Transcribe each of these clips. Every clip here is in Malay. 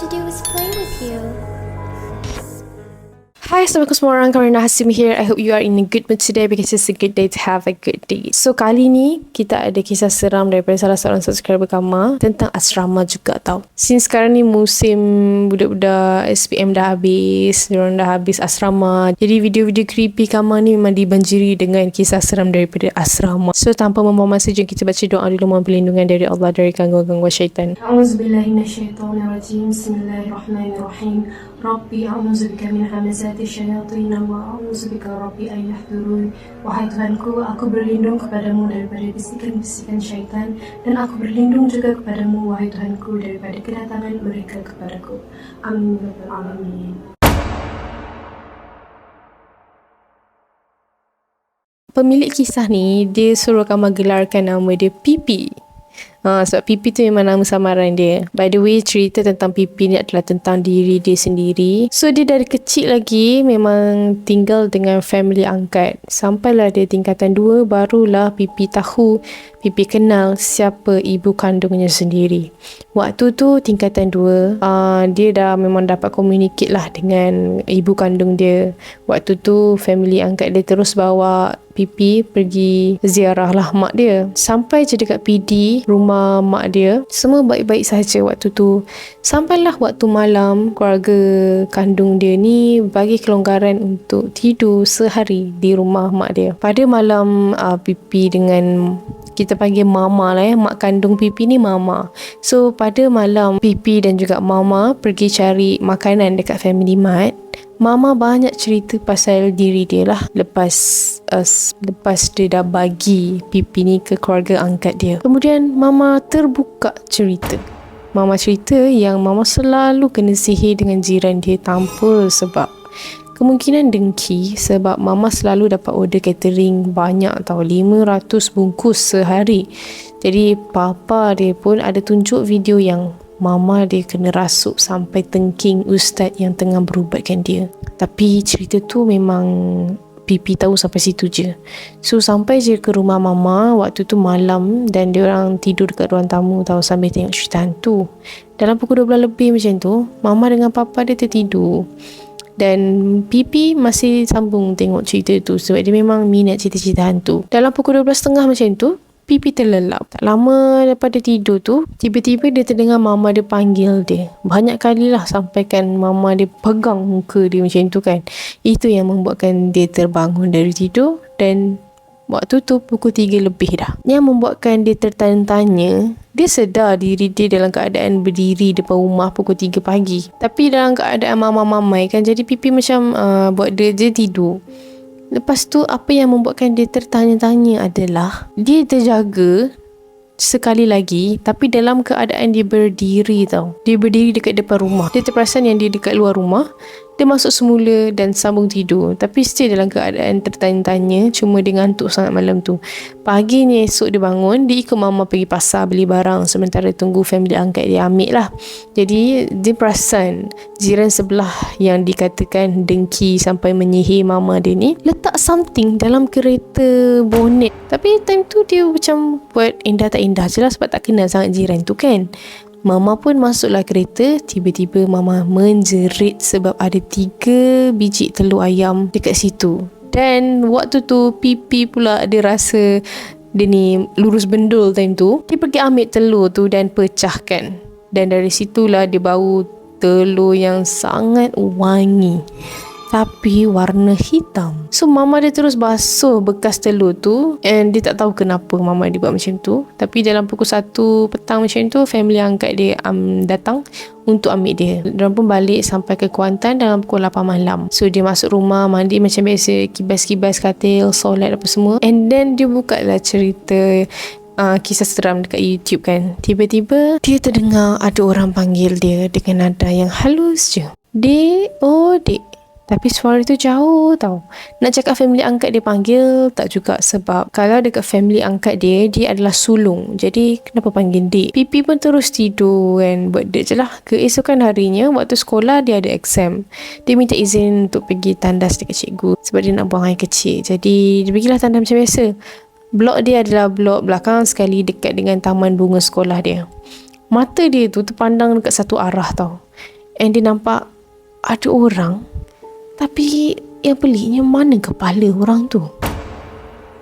to do is play with you. Hi, Assalamualaikum semua orang. Karina Hasim here. I hope you are in a good mood today because it's a good day to have a good day. So, kali ni kita ada kisah seram daripada salah seorang subscriber Kama tentang asrama juga tau. Since sekarang ni musim budak-budak SPM dah habis, diorang dah habis asrama. Jadi video-video creepy Kama ni memang dibanjiri dengan kisah seram daripada asrama. So, tanpa membuang masa, jom kita baca doa dulu mohon perlindungan dari Allah dari gangguan-gangguan syaitan. A'udzubillahiminasyaitonirrajim. Bismillahirrahmanirrahim. Rabbi a'udzubika min hamazati syayatin wa a'udzubika Rabbi an yahdurun. Wahai Tuhanku, aku berlindung kepadamu daripada bisikan-bisikan syaitan, dan aku berlindung juga kepadamu wahai Tuhanku daripada kedatangan mereka kepadaku. Amin ya rabbal alamin. Pemilik kisah ni dia suruh Kama gelarkan nama dia Pipi. Sebab Pipi tu memang nama samaran dia. By the way, cerita tentang Pipi ni adalah tentang diri dia sendiri. So dia dari kecil lagi memang tinggal dengan family angkat. Sampailah dia tingkatan 2 barulah Pipi tahu, Pipi kenal siapa ibu kandungnya sendiri. Waktu tu tingkatan 2, dia dah memang dapat communicate lah dengan ibu kandung dia. Waktu tu family angkat dia terus bawa Pipi pergi ziarah lah mak dia. Sampai je dekat PD, rumah mak dia, semua baik-baik sahaja waktu tu. Sampailah waktu malam, keluarga kandung dia ni bagi kelonggaran untuk tidur sehari di rumah mak dia. Pada malam, Pipi dengan kita panggil mama lah ya, mak kandung Pipi ni mama. So pada malam, Pipi dan juga mama pergi cari makanan dekat Family Mart. Mama banyak cerita pasal diri dia lah lepas dia dah bagi Pipi ni ke keluarga angkat dia. Kemudian Mama terbuka cerita. Mama cerita yang Mama selalu kena sihir dengan jiran dia tanpa sebab. Kemungkinan dengki sebab Mama selalu dapat order catering banyak tau, 500 bungkus sehari. Jadi Papa dia pun ada tunjuk video yang Mama dia kena rasuk sampai tengking ustaz yang tengah berubatkan dia. Tapi cerita tu memang Pipi tahu sampai situ je. So sampai je ke rumah Mama waktu tu malam, dan diorang tidur dekat ruang tamu tahu sambil tengok cerita hantu. Dalam pukul 12 lebih macam tu, Mama dengan Papa dia tertidur. Dan Pipi masih sambung tengok cerita tu sebab dia memang minat cerita-cerita hantu. Dalam pukul 12.30 macam tu, Pipi terlelap. Tak lama daripada tidur tu, tiba-tiba dia terdengar Mama dia panggil dia. Banyak kali lah sampaikan Mama dia pegang muka dia macam tu kan. Itu yang membuatkan dia terbangun dari tidur, dan waktu tu pukul 3 lebih dah. Yang membuatkan dia tertanya-tanya, dia sedar diri dia dalam keadaan berdiri depan rumah pukul 3 pagi. Tapi dalam keadaan mamai kan, jadi Pipi macam buat dia tidur. Lepas tu apa yang membuatkan dia tertanya-tanya adalah dia terjaga sekali lagi, tapi dalam keadaan dia berdiri tau. Dia berdiri dekat depan rumah. Dia terperasan yang dia dekat luar rumah. Dia masuk semula dan sambung tidur. Tapi still dalam keadaan tertanya-tanya, cuma dia ngantuk sangat malam tu. Paginya esok dia bangun, dia ikut Mama pergi pasar beli barang sementara tunggu family angkat dia ambil lah. Jadi dia perasan jiran sebelah yang dikatakan dengki sampai menyihir Mama dia ni letak something dalam kereta bonet. Tapi time tu dia macam buat indah tak indah je lah sebab tak kenal sangat jiran tu kan. Mama pun masuklah kereta. Tiba-tiba Mama menjerit sebab ada 3 biji telur ayam dekat situ. Dan waktu tu Pipi pula dia rasa dia ni lurus bendul time tu. Dia pergi ambil telur tu dan pecahkan. Dan dari situlah dia bau telur yang sangat wangi, tapi warna hitam. So Mama dia terus basuh bekas telur tu, and dia tak tahu kenapa Mama dia buat macam tu. Tapi dalam pukul 1 petang macam tu, family angkat dia datang untuk ambil dia. Diorang pun balik sampai ke Kuantan dalam pukul 8 malam. So dia masuk rumah, mandi macam biasa, kibas-kibas katil, solat apa semua. And then dia buka lah cerita kisah seram dekat YouTube kan. Tiba-tiba dia terdengar ada orang panggil dia dengan nada yang halus je. Dek, oh dek. Tapi suara tu jauh tau. Nak cakap family angkat dia panggil, tak juga. Sebab kalau dekat family angkat dia, dia adalah sulung. Jadi kenapa panggil dek? Pipi pun terus tidur kan, buat dek je lah. Keesokan harinya, waktu sekolah dia ada exam. Dia minta izin untuk pergi tandas dekat cikgu sebab dia nak buang air kecil. Jadi dia pergilah tandas macam biasa. Blok dia adalah blok belakang sekali dekat dengan taman bunga sekolah dia. Mata dia tu terpandang dekat satu arah tau. and dia nampak ada orang, tapi yang peliknya mana kepala orang tu.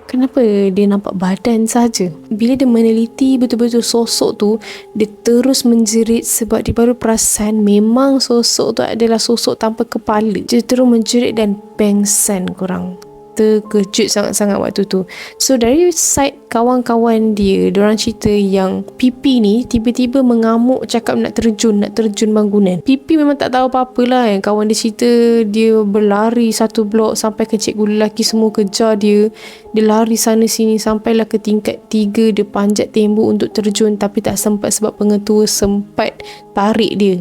Kenapa dia nampak badan saja? Bila dia meneliti betul-betul sosok tu, dia terus menjerit sebab dia baru perasan memang sosok tu adalah sosok tanpa kepala. Dia terus menjerit dan pengsan korang. Terkejut sangat-sangat waktu tu. So dari side kawan-kawan dia, diorang cerita yang Pipi ni tiba-tiba mengamuk cakap nak terjun bangunan. Pipi memang tak tahu apa-apa lah. Kawan dia cerita dia berlari satu blok sampai ke cikgu lelaki semua kejar dia. Dia lari sana sini sampailah ke tingkat 3. Dia panjat tembok untuk terjun tapi tak sempat sebab pengetua sempat tarik dia.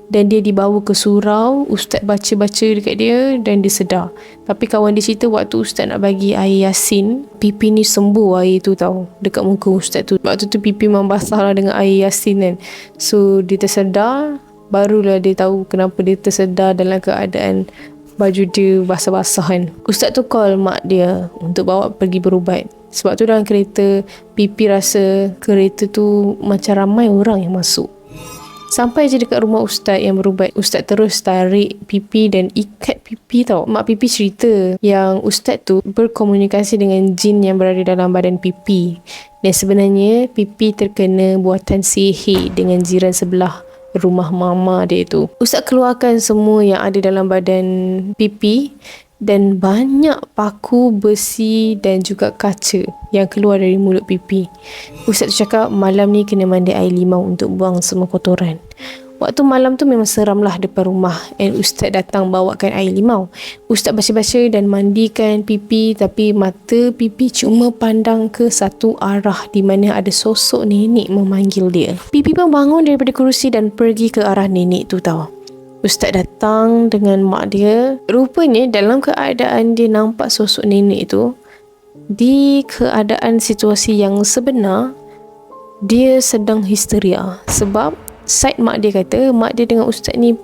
Dan dia dibawa ke surau, ustaz baca-baca dekat dia dan dia sedar. Tapi kawan dia cerita waktu ustaz nak bagi air Yasin, pipi ni sembuh air tu tau, dekat muka ustaz tu. Waktu tu pipi memang basah lah dengan air Yasin kan. So dia tersedar, barulah dia tahu kenapa dia tersedar dalam keadaan baju dia basah-basah kan. Ustaz tu call mak dia untuk bawa pergi berubat. Sebab tu dalam kereta, pipi rasa kereta tu macam ramai orang yang masuk. Sampai je dekat rumah ustaz yang berubat, ustaz terus tarik pipi dan ikat pipi tau. Mak pipi cerita yang ustaz tu berkomunikasi dengan jin yang berada dalam badan pipi. Dan sebenarnya pipi terkena buatan sihir dengan jiran sebelah rumah mama dia tu. Ustaz keluarkan semua yang ada dalam badan pipi dan banyak paku besi dan juga kaca yang keluar dari mulut pipi. Ustaz tu cakap malam ni kena mandi air limau untuk buang semua kotoran. Waktu malam tu memang seram lah depan rumah, and ustaz datang bawakan air limau. Ustaz baca-baca dan mandikan pipi, tapi mata pipi cuma pandang ke satu arah di mana ada sosok nenek memanggil dia. Pipi pun bangun daripada kerusi dan pergi ke arah nenek tu tau. Ustaz datang dengan mak dia. Rupanya dalam keadaan dia nampak sosok nenek tu, di keadaan situasi yang sebenar, dia sedang histeria. Sebab side mak dia kata, mak dia dengan ustaz ni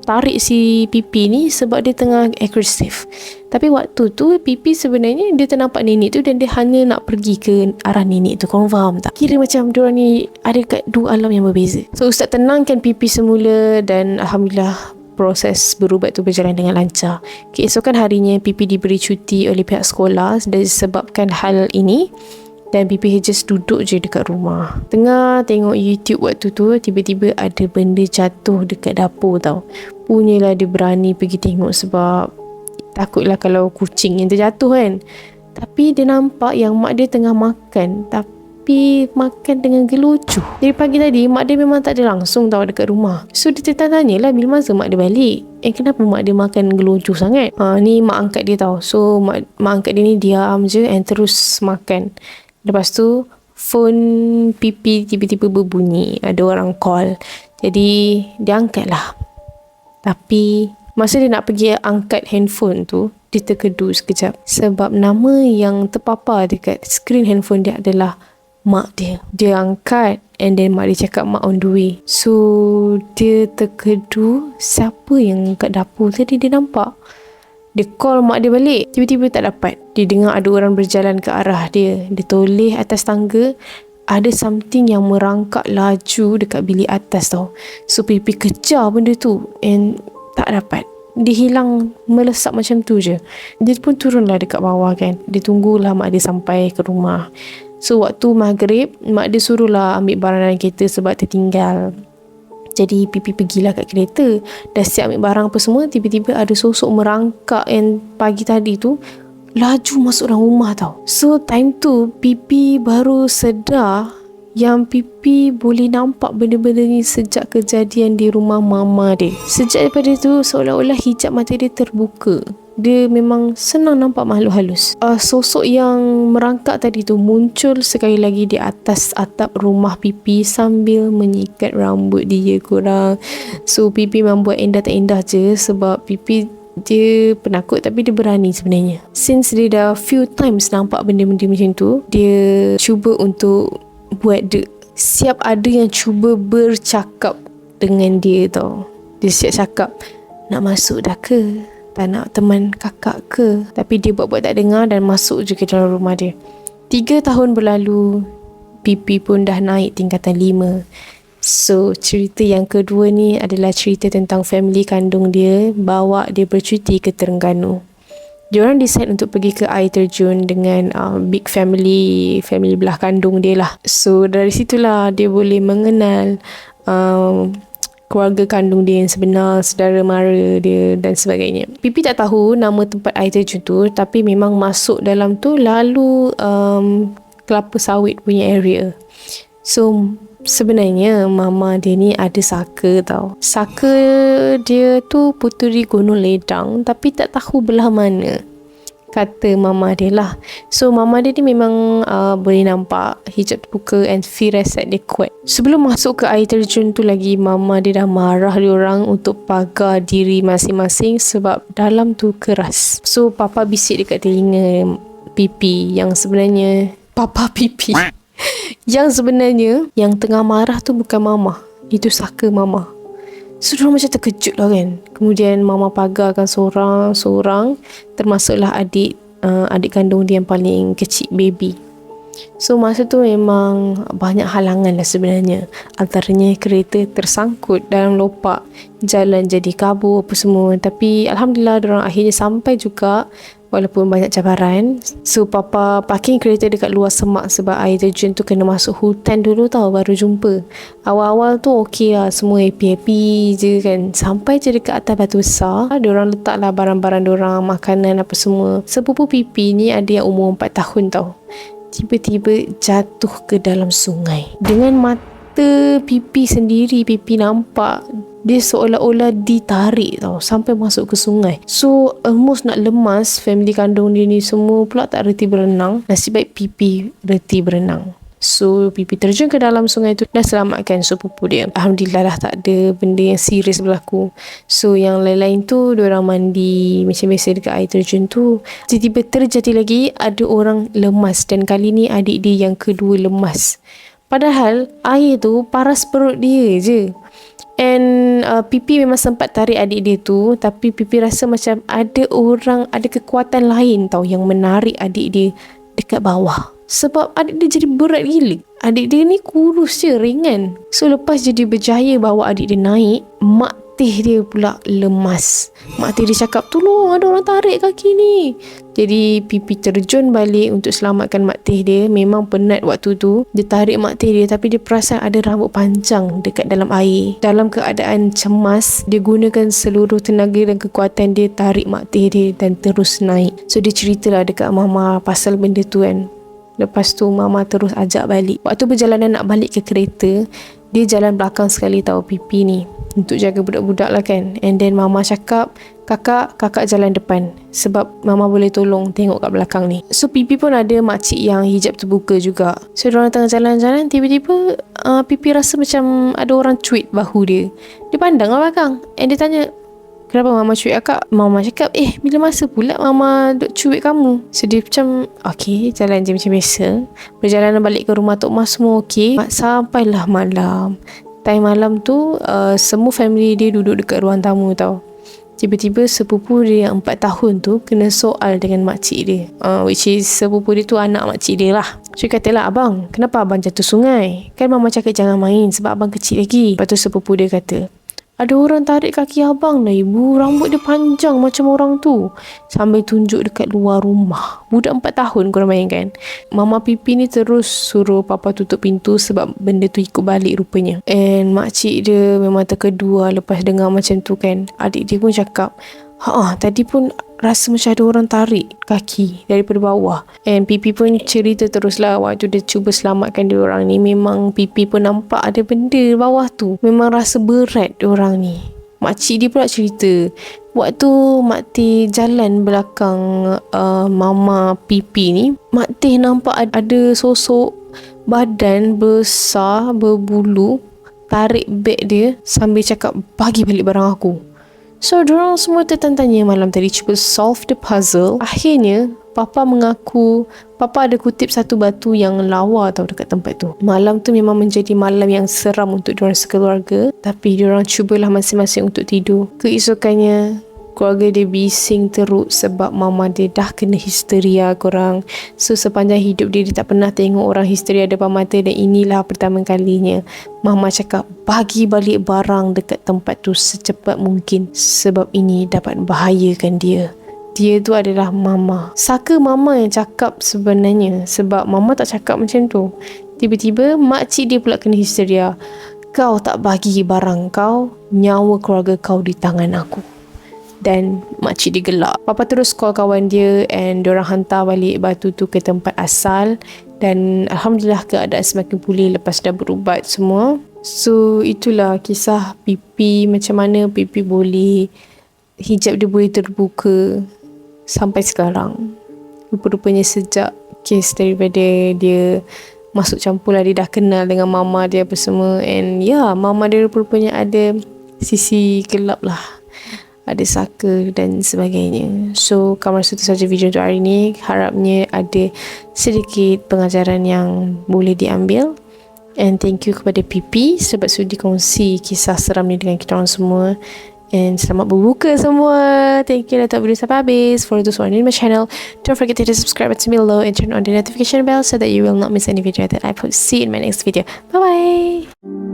tarik si pipi ni sebab dia tengah agresif. Tapi waktu tu pipi sebenarnya dia ternampak nenek tu dan dia hanya nak pergi ke arah nenek tu. Korang faham tak? Kira macam diorang ni ada kat dua alam yang berbeza. So ustaz tenangkan pipi semula dan alhamdulillah proses berubat tu berjalan dengan lancar. Keesokan harinya pipi diberi cuti oleh pihak sekolah disebabkan hal ini. Dan pipi just duduk je dekat rumah. Tengah tengok YouTube waktu tu, tiba-tiba ada benda jatuh dekat dapur tau. Punyalah dia berani pergi tengok sebab takutlah kalau kucing yang terjatuh kan. Tapi dia nampak yang mak dia tengah makan, tapi makan dengan gelojoh. Dari pagi tadi mak dia memang tak ada langsung tau dekat rumah. So dia tertanya-tanyalah bila masa mak dia balik. Kenapa mak dia makan gelojoh sangat? Ni mak angkat dia tau. So mak angkat dia ni diam je and terus makan. Lepas tu phone pipi tiba-tiba berbunyi, ada orang call. Jadi dia angkat lah. Tapi masa dia nak pergi angkat handphone tu, dia terkedu sekejap sebab nama yang terpapar dekat skrin handphone dia adalah mak dia. Dia angkat and then mak dia cakap mak on the way. So dia terkedu, siapa yang kat dapur tadi dia nampak. Dia call mak dia balik, tiba-tiba tak dapat. Dia dengar ada orang berjalan ke arah dia. Dia toleh atas tangga, ada something yang merangkak laju dekat bilik atas tau. So pipi kejar benda tu and tak dapat. Dia hilang melesap macam tu je. Dia pun turunlah dekat bawah kan. Dia tunggulah mak dia sampai ke rumah. So waktu maghrib, mak dia suruhlah ambil barang dalam kereta sebab tertinggal. Jadi pipi pergilah kat kereta. Dah siap ambil barang apa semua, tiba-tiba ada sosok merangkak yang pagi tadi tu laju masuk dalam rumah tau. So time tu pipi baru sedar yang pipi boleh nampak benda-benda ni sejak kejadian di rumah mama dia. Sejak daripada tu seolah-olah hijab mata dia terbuka. Dia memang senang nampak makhluk halus. Sosok yang merangkak tadi tu muncul sekali lagi di atas atap rumah pipi sambil menyikat rambut dia korang. So pipi memang buat indah tak indah je sebab pipi dia penakut tapi dia berani sebenarnya. Since dia dah few times nampak benda-benda macam tu, dia cuba untuk buat siap ada yang cuba bercakap dengan dia tau. Dia siap cakap, nak masuk dah ke? Tak nak teman kakak ke? Tapi dia buat-buat tak dengar dan masuk je ke dalam rumah dia. 3 tahun berlalu, pipi pun dah naik tingkatan 5. So cerita yang kedua ni adalah cerita tentang family kandung dia bawa dia bercuti ke Terengganu. Diorang decide untuk pergi ke air terjun dengan big family belah kandung dia lah. So dari situlah dia boleh mengenal keluarga kandung dia yang sebenar, saudara mara dia dan sebagainya. Pipi tak tahu nama tempat air terjun tu, tapi memang masuk dalam tu lalu kelapa sawit punya area. So sebenarnya mama dia ni ada saka tau. Saka dia tu puteri Gunung Ledang tapi tak tahu belah mana, kata mama dia lah. So mama dia ni memang boleh nampak hijab terbuka and firasat dia kuat. Sebelum masuk ke air terjun tu lagi, mama dia dah marah diorang untuk pagar diri masing-masing sebab dalam tu keras. So papa bisik dekat telinga Pipi yang sebenarnya papa Pipi yang sebenarnya yang tengah marah tu bukan mama, itu saka mama. So diorang macam terkejut lah kan. Kemudian mama pagarkan seorang-seorang, termasuklah adik kandung dia yang paling kecil, baby. So masa tu memang banyak halangan lah sebenarnya. Antaranya kereta tersangkut dalam lopak, jalan jadi kabur apa semua. Tapi Alhamdulillah diorang akhirnya sampai juga walaupun banyak cabaran. So papa parking kereta dekat luar semak sebab air terjun tu kena masuk hutan dulu tau baru jumpa. Awal-awal tu okey lah, semua happy-happy je kan. Sampai je dekat atas batu besar, diorang letaklah barang-barang diorang, makanan apa semua. Sepupu Pipi ni ada yang umur 4 tahun tau. Tiba-tiba jatuh ke dalam sungai. Dengan mata Pipi sendiri, Pipi nampak dia seolah-olah ditarik tau sampai masuk ke sungai. So almost nak lemas. Family kandung dia ni semua pula tak reti berenang. Nasib baik Pipi reti berenang. So Pipi terjun ke dalam sungai tu dan selamatkan sepupu dia. Alhamdulillah lah tak ada benda yang serius berlaku. So yang lain-lain tu diorang mandi macam biasa dekat air terjun tu. Tiba-tiba terjadi lagi ada orang lemas dan kali ni adik dia yang kedua lemas. Padahal air tu paras perut dia je. And Pipi memang sempat tarik adik dia tu, tapi Pipi rasa macam ada kekuatan lain tau yang menarik adik dia dekat bawah. Sebab adik dia jadi berat gila. Adik dia ni kurus je, ringan. So lepas je dia berjaya bawa adik dia naik, mak teh dia pula lemas. Mak teh dia cakap, tolong ada orang tarik kaki ni. Jadi Pipi terjun balik untuk selamatkan mak teh dia. Memang penat waktu tu. Dia tarik mak teh dia tapi dia perasan ada rambut panjang dekat dalam air. Dalam keadaan cemas, dia gunakan seluruh tenaga dan kekuatan dia tarik mak teh dia dan terus naik. So dia ceritalah dekat mama pasal benda tu kan. Lepas tu mama terus ajak balik. Waktu perjalanan nak balik ke kereta, dia jalan belakang sekali tau Pipi ni untuk jaga budak-budak lah kan. And then mama cakap, kakak jalan depan sebab mama boleh tolong tengok kat belakang ni. So Pipi pun ada makcik yang hijab terbuka juga. So diorang tengah jalan-jalan, tiba-tiba Pipi rasa macam ada orang cuit bahu dia. Dia pandang lah belakang and dia tanya, kenapa mama cuit akak? Mama cakap, bila masa pula mama duk cuit kamu? So dia macam, okey, jalan je macam biasa. Perjalanan balik ke rumah Tok Mas semua okey. Sampailah malam. Time malam tu semua family dia duduk dekat ruang tamu tau. Tiba-tiba sepupu dia yang 4 tahun tu kena soal dengan makcik dia, which is sepupu dia tu anak makcik dia lah. So dia katalah, abang, kenapa abang jatuh sungai? Kan mama cakap jangan main sebab abang kecil lagi. Lepas tu sepupu dia kata, ada orang tarik kaki abang lah ibu, rambut dia panjang macam orang tu, sambil tunjuk dekat luar rumah. Budak 4 tahun, korang bayangkan. Mama Pipi ni terus suruh papa tutup pintu sebab benda tu ikut balik rupanya. And makcik dia memang terkedua lepas dengar macam tu kan. Adik dia pun cakap, tadi pun rasa macam ada orang tarik kaki daripada bawah. And Pipi pun cerita teruslah waktu dia cuba selamatkan diorang ni. Memang Pipi pun nampak ada benda bawah tu. Memang rasa berat diorang ni. Makcik dia pula cerita, waktu mak teh jalan belakang mama Pipi ni, mak teh nampak ada sosok badan besar berbulu tarik beg dia sambil cakap, bagi balik barang aku. So, diorang semua tertanya malam tadi cuba solve the puzzle. Akhirnya, papa mengaku papa ada kutip satu batu yang lawa tau dekat tempat tu. Malam tu memang menjadi malam yang seram untuk diorang sekeluarga. Tapi diorang cubalah masing-masing untuk tidur. Keesokannya, keluarga dia bising teruk sebab mama dia dah kena histeria korang. So sepanjang hidup dia tak pernah tengok orang histeria depan mata, dan inilah pertama kalinya mama cakap bagi balik barang dekat tempat tu secepat mungkin sebab ini dapat bahayakan dia. Dia tu adalah mama. Saka mama yang cakap sebenarnya, sebab mama tak cakap macam tu. Tiba-tiba makcik dia pula kena histeria. Kau tak bagi barang kau, nyawa keluarga kau di tangan aku. Dan makcik dia gelak. Papa terus call kawan dia and diorang hantar balik batu tu ke tempat asal. Dan Alhamdulillah keadaan semakin pulih lepas dah berubat semua. So itulah kisah Pipi, macam mana Pipi boleh, hijab dia boleh terbuka sampai sekarang. Rupa-rupanya sejak kes daripada dia masuk campur lah, dia dah kenal dengan mama dia apa semua. And mama dia rupanya ada sisi gelap lah, ada saka dan sebagainya. So kamu rasa itu saja video untuk hari ni. Harapnya ada sedikit pengajaran yang boleh diambil. And thank you kepada Pipi sebab sudi kongsi kisah seram ni dengan kita orang semua. And selamat berbuka semua. Thank you dah tonton video sampai habis. For those who are new to my channel, don't forget to hit the subscribe button below and turn on the notification bell so that you will not miss any video that I post. See you in my next video. Bye bye.